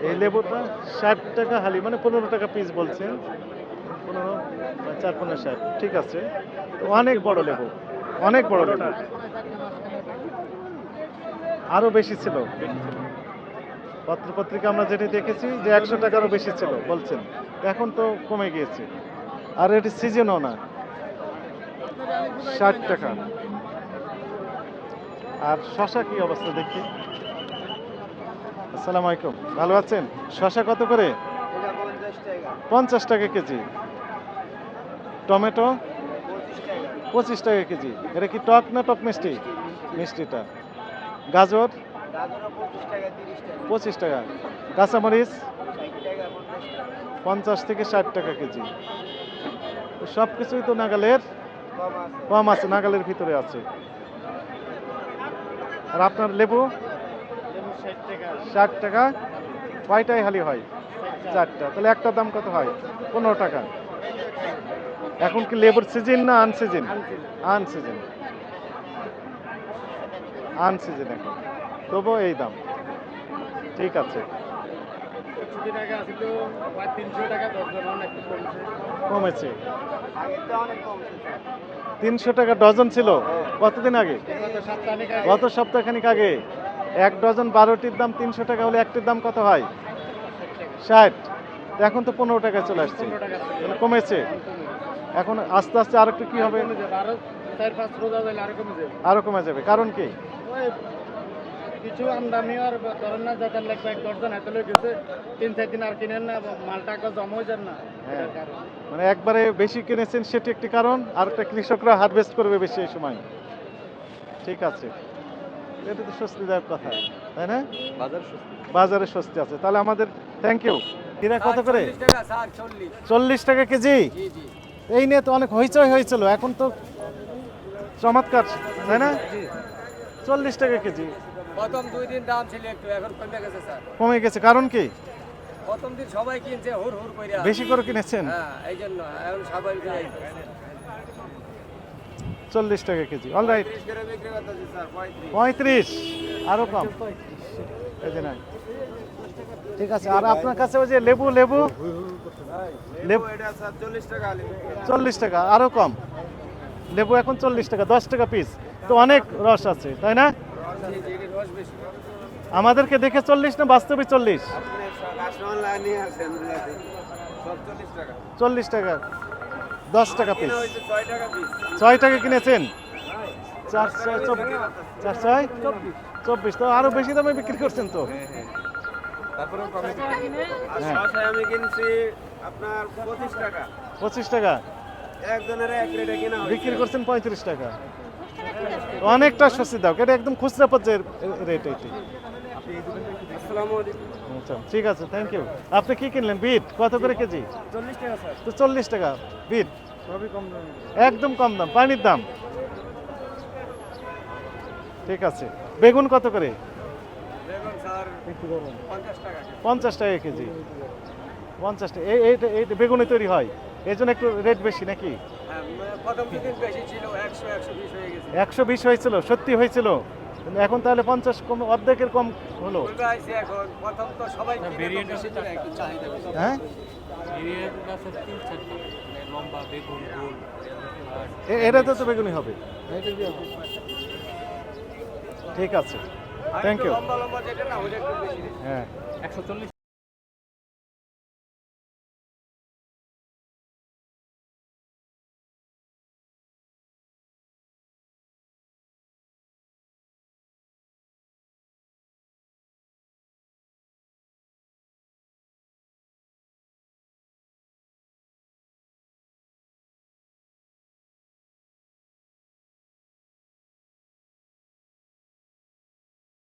এই লেবুটা 60 টাকা হালি, মানে 15 টাকা পিস বলছেন। 15 4 15 60, ঠিক আছে। তো অনেক বড় লেবু, অনেক বড় লেবু। আরো বেশি ছিল পত্রপত্রিকা, আমরা যেটি দেখেছি যে 100 টাকারও বেশি ছিল বলছেন, এখন তো কমে গিয়েছে। আর এটি সিজনও না। 60 টাকা। আর শশা কি অবস্থা দেখি। আসসালামু আলাইকুম, ভালো আছেন? শশা কত করে? 50 টাকা কেজি। টমেটো 25 টাকা কেজি। এটা কি টক না টক মিষ্টি? মিষ্টিটা। গাজর 25 টাকা। কাঁচামরিচ 50 থেকে 60 টাকা কেজি। তো সব কিছুই তো নাগালের কম আছে, নাগালের ভিতরে আছে। আর আপনার লেবু 60 টাকা। কয়টাই হালি হয়? 4টা। তাহলে একটার দাম কত হয়? 15 টাকা। এখন কি লেবুর সিজন না আনসিজন? আনসিজন, আনসিজন এখন, তবুও এই দাম। ঠিক আছে, কমেছে। 300 টাকা ডজন ছিল কতদিন আগে? গত সপ্তাহখানিক আগে। 1 ডজন 12টির দাম 300 টাকা হলে একটির দাম কত হয়? 60। এখন তো 15 টাকায় চলে আসছে, তাহলে কমেছে। এখন আস্তে আস্তে আর একটু কি হবে? আরো কমে যাবে। কারণ কি? কিছু আমদানি আর ধরেন না যাতে লাগবে 1 ডজন এত লোক গেছে 3-4 দিন আর কিনেন না, মালটা জমা হয়ে যান না। হ্যাঁ, মানে একবারে বেশি কিনেছেন সেটি একটি কারণ, আর একটা কৃষকরা হারভেস্ট করবে বেশি এই সময়। ঠিক আছে, এটা তো স্বস্তিদায়ক কথা, তাই না? বাজারে স্বস্তি আছে। তাহলে আমাদের থ্যাংক ইউ। হীরা কত করে? 40 টাকা কেজি। এই নিয়ে তো অনেক হইচই হয়েছিল, এখন তো চমৎকার, তাই না? 40 টাকা কেজি। প্রথম 2 দিন দাম ছিল একটু, এখন কমে গেছে স্যার। কমে গেছে, কারণ কি? প্রথম দিন সবাই কিনছে হুর হুর কইরা। বেশি করে কিনেছেন? হ্যাঁ, এই জন্য এখন সবাই 40 টাকা কেজি। অলরাইট, 30 করে বিক্রি করতেছে স্যার। 35, আরো কম। এই যে নাই, ঠিক আছে। আর আপনার কাছে ওই যে লেবু লেবু লেবু এটা স্যার 40 টাকা আলি। 40 টাকা, আরো কম। লেবু এখন 40 টাকা, 10 টাকা পিস। তো অনেক রস আছে, তাই না? রস বেশি। আমাদেরকে দেখে 40 না বাস্তবে 40? আপনি কাস্টমার লাইনে আছেন সব 40 টাকা। 40 টাকা, 10 টাকা পিস। এটা হইছে 6 টাকা পিস। 6 টাকা কিনেছেন? 4 6 24, তো আরো বেশি দামে বিক্রি করছেন তো। তারপরেও কমে আর হ্যাঁ। শসায় আমি কিনছি আপনার 25 টাকা। 25 টাকা একজনের এক রেটে কিনা হয়েছে। বিক্রি করছেন 35 টাকা। অনেকটা স্বস্তি দাও, এটা একদম খুচরা পর্যায়ের রেট এটি। আসসালামু আলাইকুম। আচ্ছা, ঠিক আছে, থ্যাংক ইউ। আপনি কি কিনলেন? বিট কত করে কেজি? 40 টাকা স্যার। তো 40 টাকা বিট, সবই কম দাম। একদম কম দাম, পানির দাম। ঠিক আছে। বেগুন কত করে? বেগুন স্যার 50 টাকা। 50 টাকা কেজি। 50 টাকা। এই বেগুনে তৈরি হয়, এই জন্য একটু রেট বেশি নাকি? হ্যাঁ, প্রথম দিন বেশি ছিল 100 120 হয়ে গেছে। 120 হয়েছিল, সত্যি হয়েছিল। কিন্তু এখন তাহলে 50 কম, অর্ধেকের কম হলো। উল্টো আইছে এখন। প্রথম তো সবাই ভেরিয়েন্ট বেশি তো একটু চাহিদা বেশি। হ্যাঁ, ভেরিয়েন্ট আছে 3-4টা, লম্বা বেগুন গোল। এটা তো বেগুনি হবে। ঠিক আছে, থ্যাংক ইউ। লম্বা লম্বা যেটা না ওটা একটু বেশি। হ্যাঁ, 140